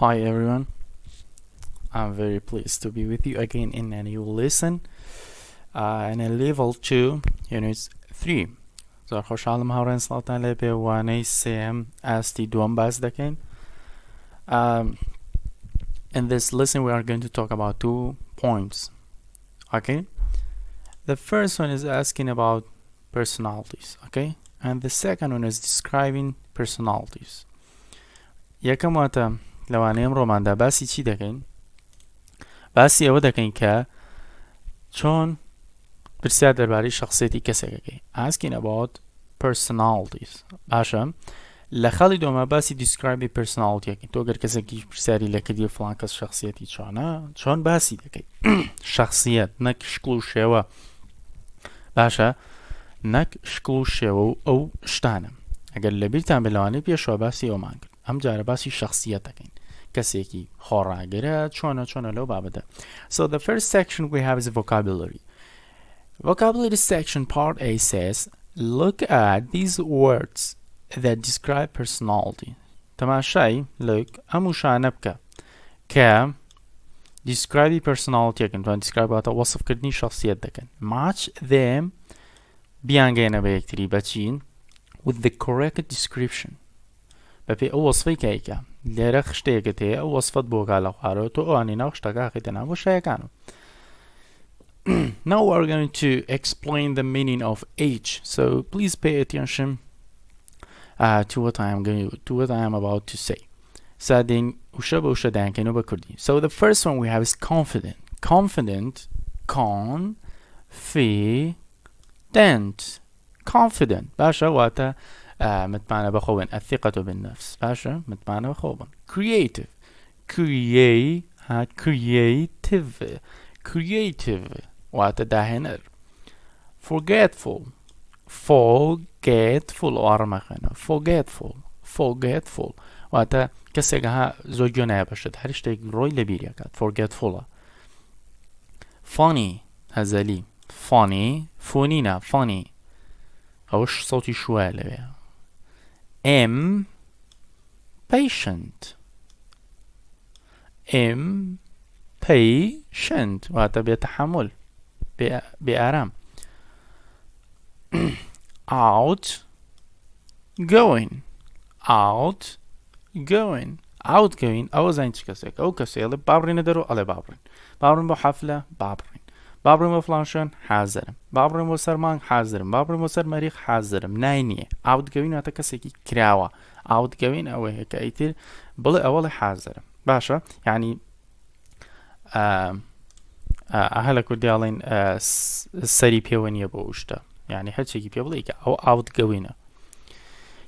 Hi everyone, I'm very pleased to be with you again in a new lesson in a level 2 unit 3. زۆر خۆشحاڵم هاوڕێن سڵاتان لێ بێ وانەی سێم ئاستی دووەم باس دەکەین. In this lesson we are going to talk about 2 points. Okay, the first one is asking about personalities, okay, and the second one is describing personalities. یەکەم واتە لەوانەیە ئەمڕۆماندا باسی چی دەکەین؟ باسی ئەوە دەکەین کە چۆن پرسیار دەربارەی شخصیەتی کەسێکەکەی. Asking about personalities. باشە لە خەڵی دۆمە باسی describe personalityەکەین. تۆ گەر کەسێکی پرسیاری لە کردی فڵان کەس شخصیەتی چۆنە چۆن باسی دەکەیت. شخصیەت نەک شکل و شێوە. باشە نەک شکل و شێوە و ئەو شتانە. ئەگەر لەبیرتان بێ لەوانەیە پێشەوە باسی ئەومان کرد. ئەم جارە باسی شخصیەت دەکەین. کەسێکی خۆڕاگەرە چۆنە لەو بابەتە. So the first section we have is vocabulary. Vocabulary section part A says look at these words that describe personality. تەماشای look ئەم وشانە بکە کە describe personality ئەکەن. توان describe واتە وەصفکردنی شخصیەت دەکەن. match them بیانگەێنە بە یەکتری بەچین with the correct description. بەپێی ئەو وەصفەی کایکە لێرە خشتەیەکت هەیە ئەو وەصفەت بۆ گا لە خوارەوە تۆ ئەوانی ناو شتەکە ئەخەیتە ناو بۆ شایەکانەوە. Now we're going to explain the meaning of each, so please pay attention to what I am about to say. So the first one we have is confident. Confident. باشا واتا متمعنى بخوبن الثقة بالنفس. باشا متمعنى بخوبن. Creative واتا داهنر. Forgetful وارمخنا. Forgetful واتا كسيقها زوجيونا باشد هرشتك روي لبيريكات forgetful. Funny هزالي فونينا funny أوش صوتي شوية لبيها. Patient وهذا بيتحمل بآرام. outgoing أو زين كسيك أو كسيك بابرين درو على بابرين بحفلة بابرين بفلانشان حاضرم بابرين بسرمان حاضرم بابرين بسر مريخ حاضرم ناينية. outgoing هذا كسيكي كراوة outgoing أو هيك أيتر بلا أول حاضرم. باشا يعني أهلا كردي علين سري بيوانية بوشتا يعني هاد شيء بيبليك أو outgoing.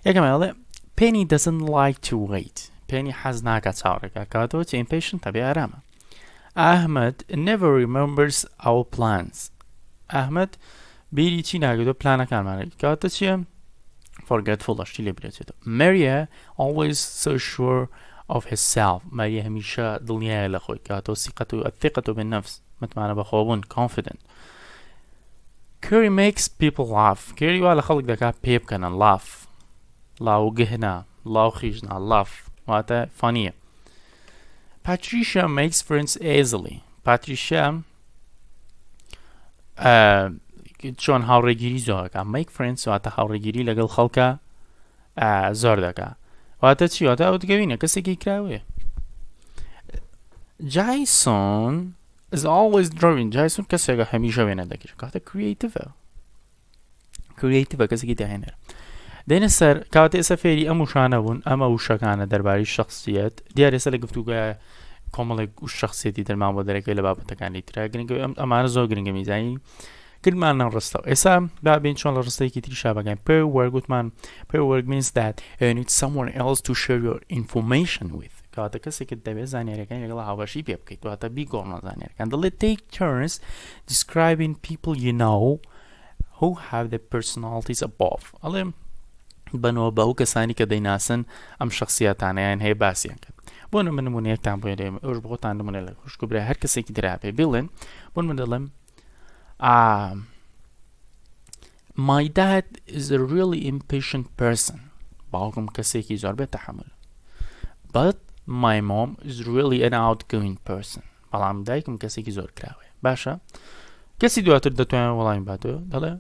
يا جماعة Penny doesn't like to wait. Penny has ناقة صارك كاتو impatient تبي أرامة. Ahmed never remembers our plans. Ahmed بيري چی ناگدو پلانا کار مانه كاتو چیه forgetful اشتی لبریتو. Maria always so sure of herself. ماريا هميشه دلنيا لخوي كاتو الثقة بالنفس متمعنى بخوبون confident. Carrie makes people laugh. Carrie والا خلق دكا بيب كان laugh لاو جهنا لاو خيجنا laugh واتا funny. Patricia makes friends easily. Patricia چون هاوڕێگیری زۆر دەکا. make friends واتا هاوڕێگیری لەگەڵ خەڵکە زۆر دەکا. واتا چی واتا ئەوتگەوینە کەسێکی کراوێ. Jason is always drawing. Jason کەسێکە هەمیشە وێنە دەکرێت کاتە creative کەسێکی داهێنەر. دێنە سەر کاتێ ئێستا فێری ئەم وشانە بوون ئەمە وشەکانە دەربارەی شخصیەت دیارە ئێستا لە گفتوگوایە کۆمەڵێک شخصیەتی دەرمان بۆ دەرەکەی لە بابەتەکانی ترا گرنگە ئەمانە زۆر گرنگە میزانی گرمانە ڕستەوە. ئێستا بابین چۆن لە ڕستەیەکی تریشا بەگەین. pair word گوتمان pair word means that you need someone else to share your information with. کاتە کەسێکت دەبێت زانیاریەکانی لەگەڵ هاوبەشی پێ بکەیت واتە بیگۆڕنە زانیاریەکان. دەڵێت take turns describing people you know who have the personalities above. ئەڵێ بنەوە بەو کەسانی کە دەیناسن ئەم شخصیەتانەیان هەیە باسییان کرد. بۆ من نمونەیەکتان بۆ دێم ئەوش بۆتان نمونە لە خوشکوبرای هەر کەسێکی درابێ بڵێن بۆ من دەڵێم my dad is a really impatient person. باوکم کەسێکی زۆر بێتەحەمل. but my mom is really an outgoing person. بەڵام دایکم کەسێکی زۆر کراوەیە. باشە کەسی دواتر دەتوانێت وەڵامی باتەوە دەڵێ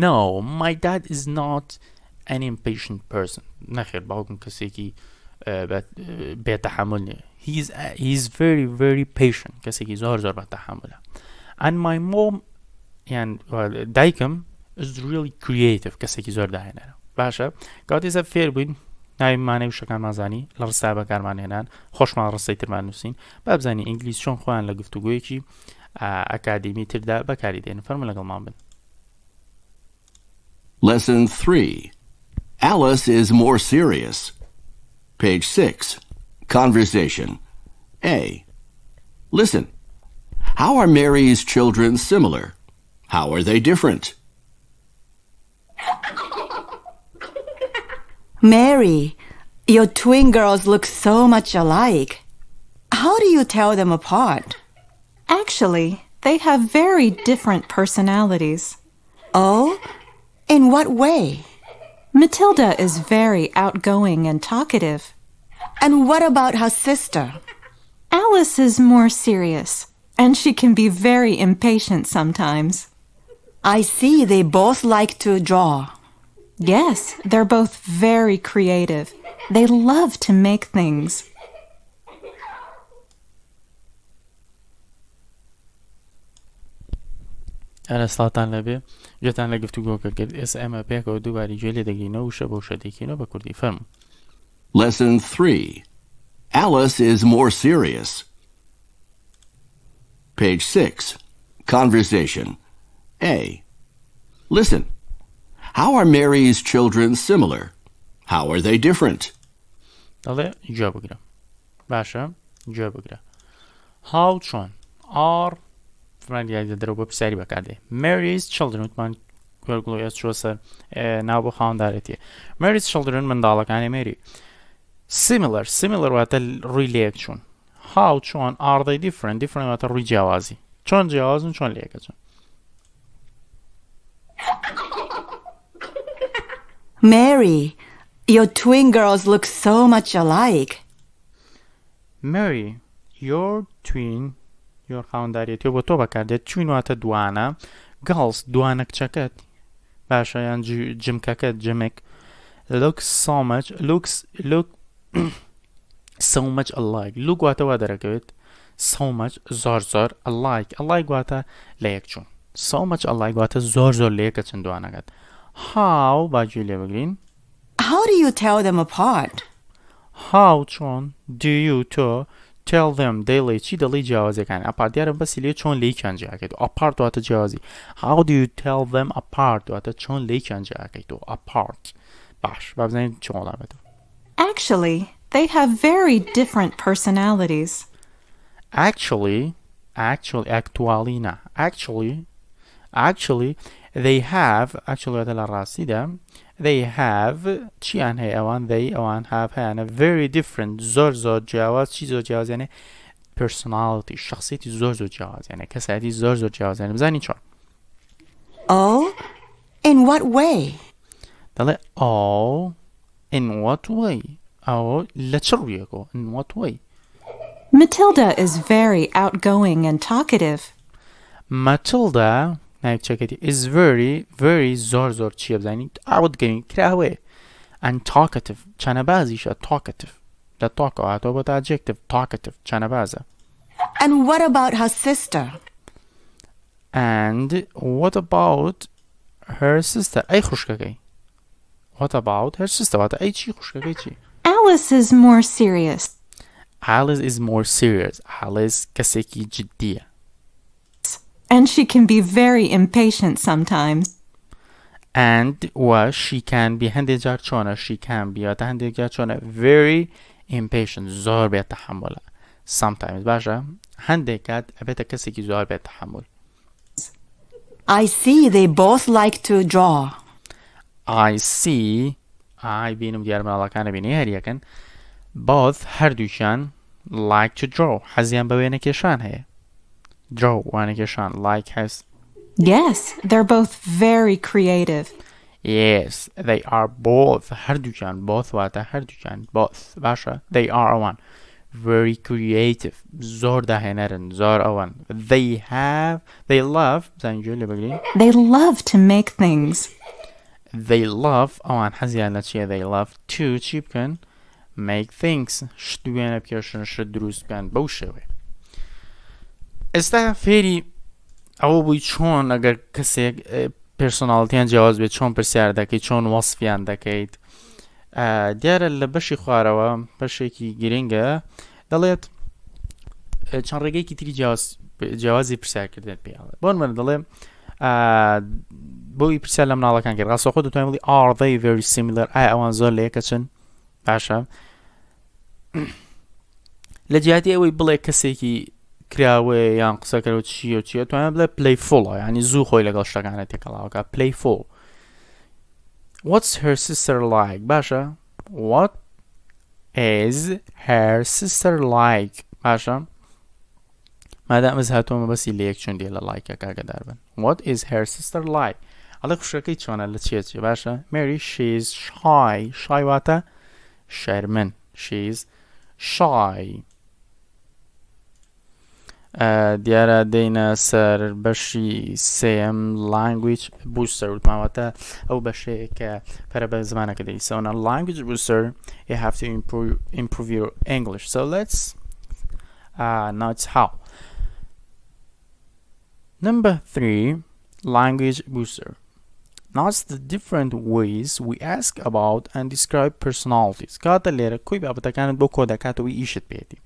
no, my dad is not an impatient person. نەخێر باوکم کەسێکی بێتەحمل نییە. He's very very patient. کەسێکی زۆر زۆر بەتەحملە. And my mom یان دایکم is really creative. کەسێکی زۆر داهێنەرە. باشە کاتی سە فێر بووین ناوی مانەی وشەکانمان زانی لە ڕستای بەکارمان هێنان خۆشمان ڕستەی ترمان نووسین با بزانین ئینگلیز چۆن خۆیان لە گفتوگویەکی ئەکادمی تردا بەکاری دێنن فەرموو لەگەڵمان بن. Lesson 3. Alice is more serious. Page 6. Conversation. A. Listen. How are Mary's children similar? How are they different? Mary, your twin girls look so much alike. How do you tell them apart? Actually, they have very different personalities. Oh? In what way? Matilda is very outgoing and talkative. And what about her sister? Alice is more serious, and she can be very impatient sometimes. I see they both like to draw. Yes, they're both very creative. They love to make things. ئەرە سڵاتان لەبێ گوێتان لە گفتوگۆکە کرد ئێستا ئێمە پێکەوە دووباری گوێ لێ دەگەینەوە وشە بە وشە دەکەینەوە بە کوردی فەرموو. Lesson 3. Alice is more serious. Page 6. Conversation. A. Listen. How are Mary's children similar? How are they different? دەڵێ گوێ بگرە. باشە گوێ بگرە. How چۆن are فرمان یاد دەرەوە بۆ پرسیاری بەکاردێ. Mary's children وتمان گوێرگوڵۆیە چۆ سەر ناو بۆ خاوەنددارێتیە. Mary's children منداڵەکانی مێری. Similar واتە ڕووی لەیەک چوون. How چۆن are they different واتە ڕووی جیاوازی. چۆن جیاوازن چۆن لەیەکە چوون. Mary, your twin girls look so much alike. Mary, your twin your خاوەنددارێتی بۆ تۆ بەکاردێت twin واتە دوانە girls دوانە کچەکەت باشە یان جمکەکەت جمێک look so much alike look واتە وا دەرەکەوێت so much زۆر زۆر alike واتە لە یەک چوون so much alike واتە زۆر زۆر لە یەکە چن دوانەکەت. How باگوێ لێ بگرین. How do you tell them apart? How چۆن do you تۆ tell them دەیڵێ چی دەڵێ جیاوازەکان apart دیارە بەسی لێ چۆن لێیکیان جیاکەیت apart واتە جیاوازی. How do you tell them apart واتە چۆن لێیکیان جیاکەیت apart. باش با بزانین چۆن وڵامێتەوە. Actually, they have very different personalities. Actually they have واتە لە ڕاستیدا they have چیان هەیە ئەوان have هەیەنە very different زۆر زۆر جیاواز چی زۆر جیاواز یانێ personality شخصیەتی زۆر زۆر جیاواز یانێ کەسایەتی زۆر زۆر جیاواز یانێ بزانی چۆن. Oh? In what way? دەڵێ oh in what way ئەوە لە چ ڕوویەکەوە in what way. Matilda is very outgoing and talkative. Matilda نایب چەکەتی is very very زۆر زۆر چیە بزانین outgoing کراوێ and talkative چەنەبازیشە talkative لە talk هاتەوە بۆ adjective talkative چەنەبازە. And what about her sister? And what about her sister ئەی خوشکەکەی. What about her sister واتە ئەی چی خوشکەکەی چی. Alice is more serious. Alice is more serious. Alice کەسێکی جددیە. And she can be very impatient sometimes. And she can be هەندێک جار چۆنە she can be واتە هەندێک جار چۆنە very impatient زۆر بێت تەحملە sometimes باشە هەندێک کات ئەبێتە کەسێکی زۆر بێت تەحمل. I see they both like to draw. I see بینم دیار مناڵەکانە بینی هەریەکەن both هەردووشیان like to draw حەزیان بە وێنەکێشان هەیە. Draw وانەکێشان like has. Yes, they're both very creative. Yes, they are both. هەردووکیان both واتە هەردووکیان both. باشە. They are ئەوان. Very creative. زۆر داهێنەرن. زۆر ئەوان. They love. زانجو لێ بگرین. They love to make things. They love ئەوان حەزیان لە چیە they love to چی بکەن make things شت دوێنە بکێشن شت دروست بکەن بەو شێوەیە. ئێستا فێری ئەوە بووی چۆن ئەگەر کەسێک پێرسۆناڵیتیان جیاواز بێت چۆن پرسیار دەکەیت چۆن وەسفیان دەکەیت. دیارە لە بەشی خوارەوە بەشێکی گرنگە دەڵێت چەند ڕێگەیەکی تری جیاوازی پرسیارکردن پێڵێت. بۆ نمونە دەڵێ بۆی پرسیار لە مناڵەکان کرد ڕاستەوخۆ دەتوانین بڵی are they very similar ئایا ئەوان زۆر لە یەکە چن باشە لە جیاتی ئەوەی بڵێ کەسێکی کراوەیە یان قسەکەرەوە چییە توانێت بڵێ playful یعنی زوو خۆی لەگەڵ شتەکانە تێکەڵاوەکە playful. What's her sister like باشە what is her sister like باشە مادام ئەز هاتووەمە بەسی لە یەک چۆن دێ لە لایکە کاگەدار بن. What is her sister like ئەڵێ خوشەکەی چۆنە لە چێ باشە Mary she's shy واتە شەرمن she's shy. دیارە دەینە سەر بەشی سێم language booster وتماوەتە ئەو بەشەیە کە پەرە بە زمانەکە دەی so on a language booster you have to improve your English so let's note how. Number 3 language booster notes the different ways we ask about and describe personalities. کاتە لێرە کۆی بابەتەکانت بۆ کۆدەکاتەوەی ئیشت پێێتی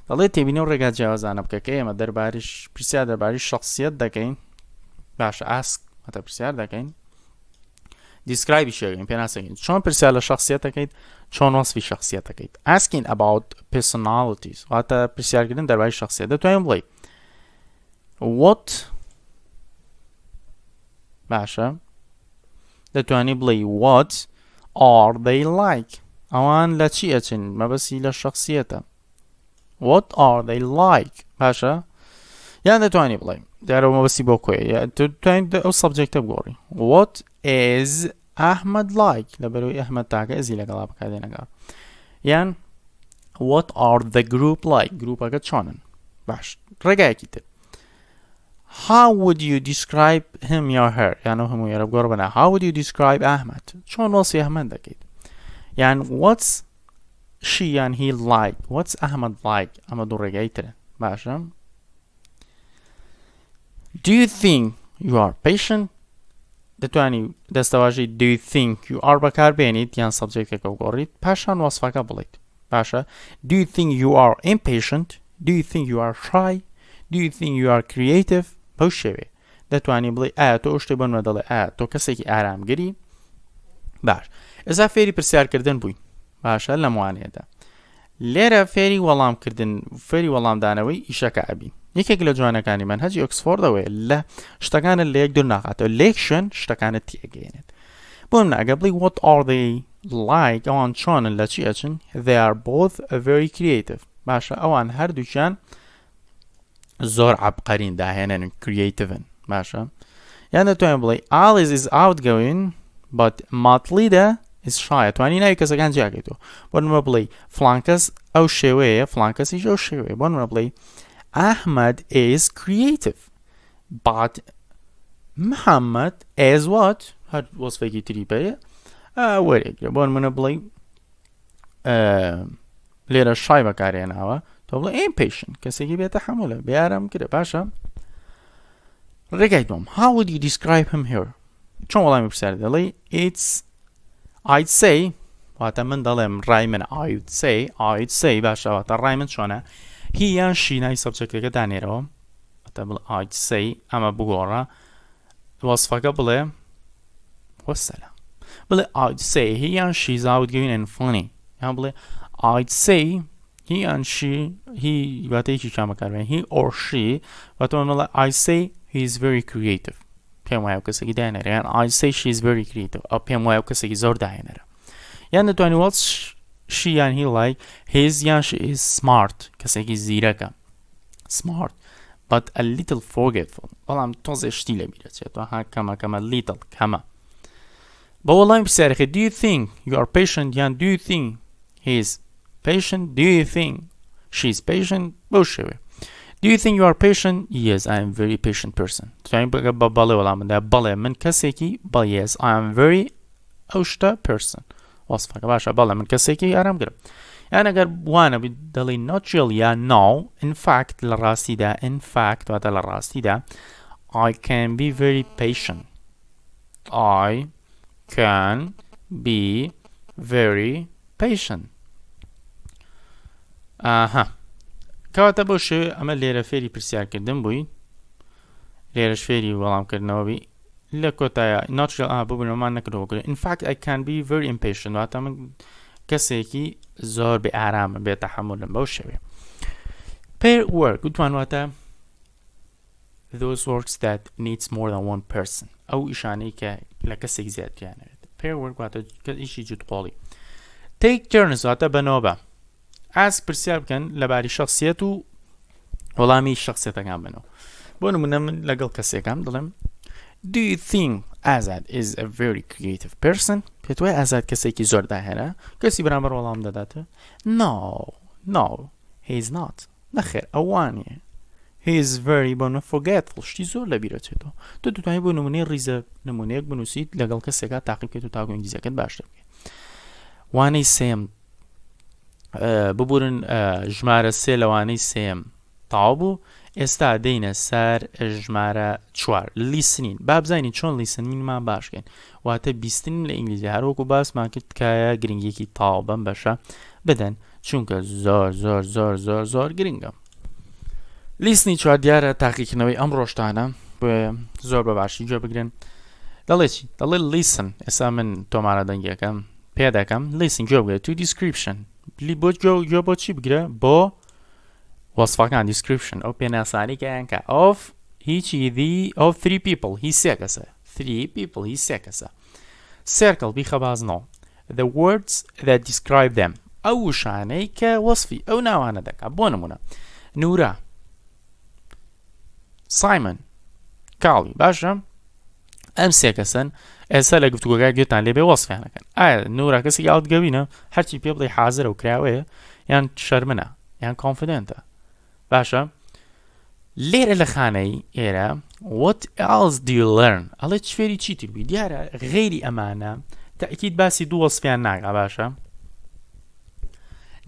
دەڵێت تێبینە و ڕێگا جیاوازانە بکەکە ئێمە دەرباریش پرسیار دەرباری شخصیت دەکەین باشە ئاسک هەتە پرسیار دەکەین دیسکرایبی شێگەین پێ ناسەکەین چۆن پرسیار لە شخصیت دەکەیت چۆن وەسفی شخصیت دەکەیت. asking about personalities واتە پرسیارکردن دەرباری شخصیت دەتوانین بڵێ what باشە دەتوانی بڵێ what are they like ئەوان لە چی ئەچن مەبەسی لە شخصیەتە what are they like باشە یان دەتوانی بڵێ دیارە مەبەسی بۆ کۆیە دەتوانین ئەو سەبجەکتە بگۆڕی what is Ahmed like لەبەرەوەی ئەحمەد تاکە ئەزی لەگەڵا بکاتێنەگە یان what are the group like گروپەکە چۆنن باش ڕێگایەکی تر how would you describe him or her یان ئەو هەموو یارە بگۆڕ بەنا how would you describe Ahmed چۆن وەسی ئەحمەد دەکەیت یان what's she and he like what's Ahmed like ئەمە دوو ڕێگای ترن باشە do you think you are patient دەتوانی دەستەواژەی do you think you are بەکاربێنیت یان سەبجەکتەکە بگۆڕیت پاشان وەسفەکە بڵیت باشە do you think you are impatient do you think you are shy do you think you are creative بەو شێوێ دەتوانی بڵێ ئایا تۆ شتێ بۆنمە دەڵێ ئایا تۆ کەسێکی ئارامگری باش ئێستا فێری پرسیارکردن بووین باشە لە موانەیەدا لێرە فێری وەڵامکردن فێری وەڵامدانەوەی ئیشەکە ئەبین یەکێک لە جوانەکانی من هەجی ئۆکسفۆردەوەی لە شتەکانە لە یەک دوور ناقاتەوە لێکشن شتەکانت تێگەێنێت بۆ من ئەگە بڵی what are they like ئەوان چۆنن لە چی ئەچن they are both very creative باشە ئەوان هەردووکیان زۆر عەبقەرین داهێنن creativeن باشە یان دەتوانین بڵێ Alice is outgoing but Matilda is shy توانی ناوی کەسەکان جیاگەیتەوە بۆ نمە بڵێ فلان کەس ئەو شێوەیە فلان کەسیش ئەو شێوەیە بۆ نمە بڵێ Ahmed is creative but Muhammad is what هەر وەسفێکی تری پێیە وەرێگرە بۆ نمونە بڵێ لێرە شای بەکارهێناوە تۆ بڵێ impatient کەسێکی بێتە حەمولە بێئارامگرە باشە ڕێگای دووەم how would you describe him here چۆن وەڵامی پرسیار دەڵێ it's I'd say واتە من دەڵێم ڕای من I'd say باشە واتە ڕای من چۆنە he یان she ناوی سەبجەکتەکە دانێرەوە واتە بڵێ I'd say ئەمە بگۆڕە وەسفەکە بڵێ وەسەلام بڵێ I'd say he and she's outgoing and funny یان بڵێ I'd say he and she he واتەیەکی کامەکاربێن he or she واتە من بڵێ I'd say he's very creative پێم وایە کەسێکی داهێنەرە یان I'd say she's very creative ئەو پێم وایە کەسێکی زۆر داهێنەرە یان دەتوانی what's she and he like his یان she is smart کەسێکی زیرەکە smart but a little forgetful بەڵام تۆزێ شتی لە بیرەچێت ها کەمە little کەمە بە وەڵامی پرسیارەکە do you think you are patient یان do you think he is patient do you think she is patient بەو شێوێ do you think you are patient yes I am very patient person توانین بە بەڵێ وەڵام بدە بەڵێ من کەسێکی yes I am very ئەو شتە person وەسفەکە باشە بەڵێ من کەسێکی ئارامگرم یان ئەگەر وانە دەڵێ not really یان no in fact لە ڕاستیدا in fact واتە لە ڕاستیدا I can be very patient I can be very patient کەواتە بۆ شێوێ ئەمە لێرە فێری پرسیارکردن بووی لێرەش فێری وەڵامکردنەوەبی لە کۆتایە natural ببوونەوەمان نەکردەوە in fact I can be very impatient واتە من کەسێکی زۆر بێ ئارامە بێ تەحەممولم بەو شێوێ pair work گوتمان واتە those works that needs more than one person ئەو ئیشانەی کە لە کەسێک زیاتریانەوێت pair work واتە ئیشی جوتقۆڵی take turns واتە بەنۆبە ئاس پرسیار بکەن لەباری شخصیەت و وەڵامی شخصیەتەکان بنەوە بۆ نمونە من لەگەڵ کەسێکم دڵم do you think Azad is a very creative person پێت وایە ئازاد کەسێکی زۆر داهێنا کەسی بەرامبەر وەڵام دەداتە no he is not نەخێر ئەوانە he is very forgetful شتی زۆر لەبیرەچێتەوە تۆ دەتوانیت بۆ نمونەی ڕیزە نمونەیەک بنووسیت لەگەڵ کەسێکا تاقیب بکەیت و تاکو ئینگلیزیەکەت باشتر بکەیت وانەی سێم ببورن ژمارە سێ لەوانەی سێم تاو بوو ئێستا دەینە سەر ژمارە 4 لیسنین با بزانین چۆن لیسنینمان باشکەین واتە بیستنین لە ئینگلیزی هەروەکو باسمان کرد کایە گرنگیەکی تاو بەم بەشە بدەن چونکە زۆر گرنگە لیسنی 4 دیارە تاقیکردنەوەی ئەم ڕۆژتانە بۆیە زۆر بەباشی گوێ بگرن دەڵێ چی دەڵێ لیسن ئێستا من تۆمارە دەنگیەکەم پێ دەکەم لیسن گوێ بگرێت تو دیسکریپشن بۆ گوێ بۆ چی بگرە بۆ وەسفەکان دیسکریپشن ئەو پێناسانی کەیان کە of هیچی دی of 3 people هی سێ کەسە 3 people هی سێ کەسە circle بیخەبازنەوە the words that describe them ئەو وشانەی کە وەسفی ئەو ناوانە دەکات بۆ نمونە نورە سایمن کاڵی باشە ئەم سێ کەسن ئێستا لە گفتوگۆکە گوێتان لێبێ وەسفیانەکەن ئایا نورە کەسێکی ئاڵتگەوینە هەرچی پێ بڵێ حازرە و کراوەیە یان شەرمنە یان کۆنفیدەنتە باشە لێرە لە خانەی ئێرە what else do you learn ئەڵێ فێری چیتر بووی دیارە غەیری ئەمانە تاکید باسی دوو وەسفیان ناکا باشە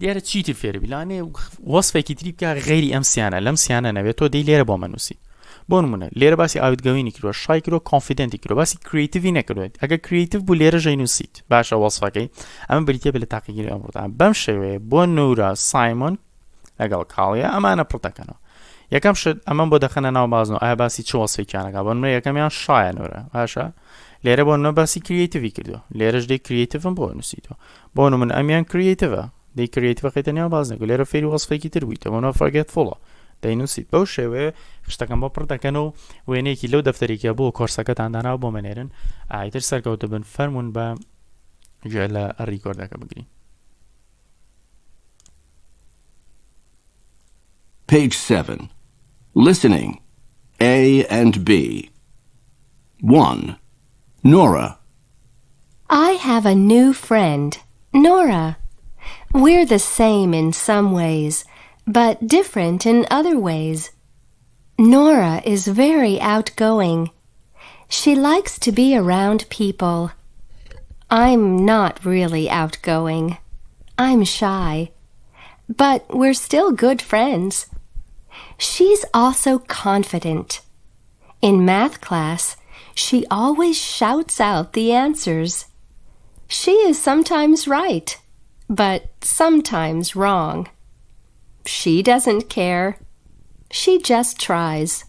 دیارە چیتر فێری بیلانێ وەسفێکی تری بکە غەیری ئەم سیانە لەم سیانە نەوێت تۆ دەی لێرە بۆ منووسی بۆ نمونە لێرە باسی ئاوتگەوینی کردووە شای کردووە کۆنفیدەنتی کردووە باسی کریتیڤی نەکردوێت ئەگەر کریتیڤ بوو لێرە ژەی نووسیت باشە وەسفەکەی ئەمە بریتە بێت لە تاقیگیری ئەمڕۆدان بەم شێوەیە بۆ نورە سایمۆن لەگەڵ کاڵیە ئەمانە پڕتەکەنەوە یەکەم شت ئەمە بۆ دەخەنە ناو بازنەوە ئایا باسی چ وەسفێکیانەکە بۆ نمونە یەکەمیان شایە نورە باشە لێرە بۆ نمونە باسی کریتیڤی کردووە لێرەش دەی کریتیڤم بۆ نووسیتەوە بۆ نمونە ئەمیان کریتیڤە دەی کریتیڤە خەیتە ناو بازنەکە لێرە فێری وەسفێکی تر بوویتەوە بۆ نمونە forgetful دەینووسیت بەو شێوەیە شتەکەم بۆ پڕدەکەنەوە وێنەیەکی لەو دەفتەرێکە بۆ کۆرسەکەتان داناوە بۆ منێرن ئایتر سەرکەوتە بن فەرمونون بە گوێ لە ڕیکۆردەکە بگرین Page 7. Listening. A and B. 1. Nora. I have a new friend, Nora. We're the same in some ways, but different in other ways. Nora is very outgoing. She likes to be around people. I'm not really outgoing. I'm shy. But we're still good friends. She's also confident. In math class, she always shouts out the answers. She is sometimes right, but sometimes wrong. She doesn't care. She just tries.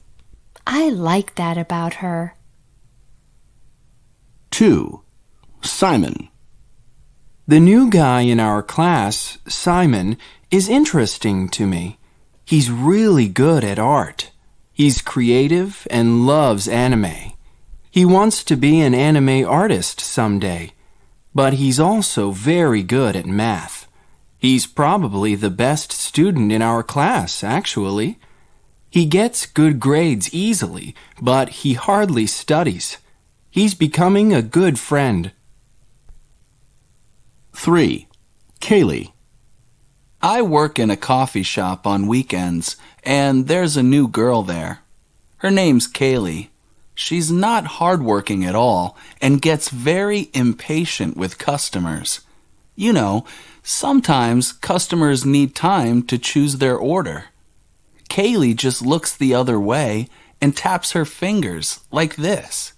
I like that about her. 2. Simon. The new guy in our class, Simon, is interesting to me. He's really good at art. He's creative and loves anime. He wants to be an anime artist someday, but he's also very good at math. He's probably the best student in our class, actually. He gets good grades easily, but he hardly studies. He's becoming a good friend. 3. Kaylee. I work in a coffee shop on weekends, and there's a new girl there. Her name's Kaylee. She's not hardworking at all and gets very impatient with customers. You know, sometimes customers need time to choose their order. Kaylee just looks the other way and taps her fingers like this.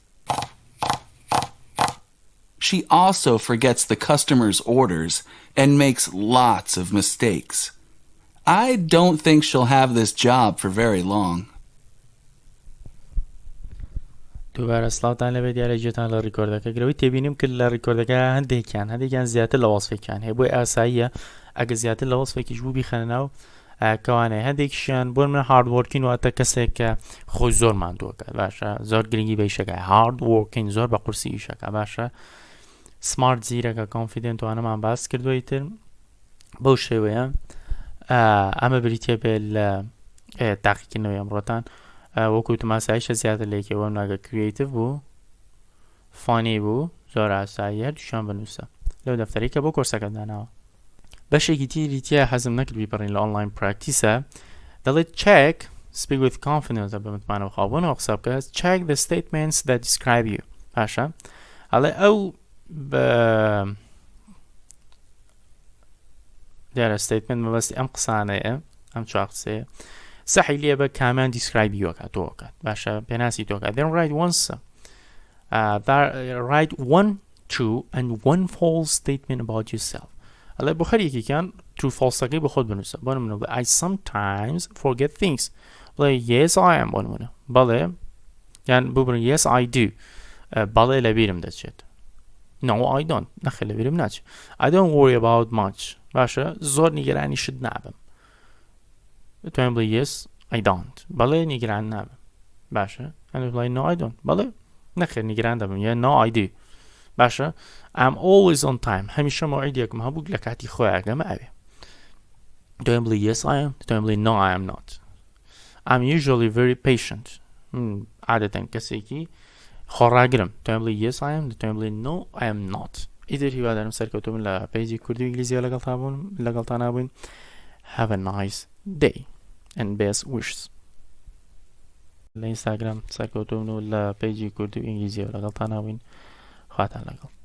She also forgets the customer's orders and makes lots of mistakes. I don't think she'll have this job for very long. دووبارە سڵاوتان لەبێت دیارەجێتان لە ڕیکۆردەکە گرەوەی تێبینیم کرد لە ڕیکۆردەکە هەندێکیان زیاتر لە وەسفێکیان هەیە بۆی ئاساییە ئەگە زیاتر لە وەسفێکیش بوو بیخەنە ناو کەوانەیە هەندێکیشیان بۆ من هارد وۆرکین واتە کەسێک کە خۆی زۆر ماندووەکە باشە زۆر گرنگی بە ئیشەکە هارد وۆرکین زۆر بە قورسی ئیشەکە باشە سمارت زیرەکە کۆنفیدنت وانەمان باس کردووی تر بەو شێوەیە ئەمە بریتە بێ لە تاقیکردنەوەی ئەمڕۆتان وەکو تماساییشە زیاتر لێکەوە ناگە کریێتیڤ بوو فانی بوو زۆر ئاساییە دوشان بنووسە لەو دەفتەرەی کە بۆ کۆرسەکە داناوە بەشێکی تریتیە حەزم نەکرد بیبڕین لە ئۆنلاین پراکتیسە دەڵێت check speak with confidence بە متمانە بخوابوونەوە قسە بکە check the statements that describe you باشە ئەڵێ ئەو دیارە statement مەبەستی ئەم قسانەیە ئەم چوار قسەیە سەعی لێ بە کامیان دیسکرایبی وەکات تۆکات باشە پێناسی تۆکات then write once write one true and one false statement about yourself ئەڵێ بۆ هەریەکێکیان true falseەکەی بە خۆت بنووسە بۆ نمونە I sometimes forget things بڵێ yes I am بۆ نمونە بەڵێ یان ببڕن yes I do بەڵێ لەبیرم دەچێت no I don't نەخێ لەبیرم ناچێت I don't worry about much باشە زۆر نیگەرانی شت نابم توانم بڵێ yes I don't بەڵێ نیگەران نابم باشە ئەمە بڵێ no I don't بەڵێ نەخێر نیگەران دەبم یا no I do باشە I'm always on time هەمیشە مەوعیدێکم هەبوو لە کاتی خۆیانگەمە ئەوێ توانم بڵێ yes I am توانم بڵێ no I am not I'm usually very patient عادەتەن کەسێکی خۆڕاگرم توانم بڵێ yes I am توانم بڵێ no I am not ئیتر هیوادارم سەرکەوتوبن لە پەیجی کوردی و ئینگلیزیە لەگەڵتان نابووین Have a nice day and best wishes. لە ئینستاگرام سەرکەوتوبن و لە پەیجی کوردی و ئینگلیزیە لەگەڵتان نابووین خواتان لەگەڵ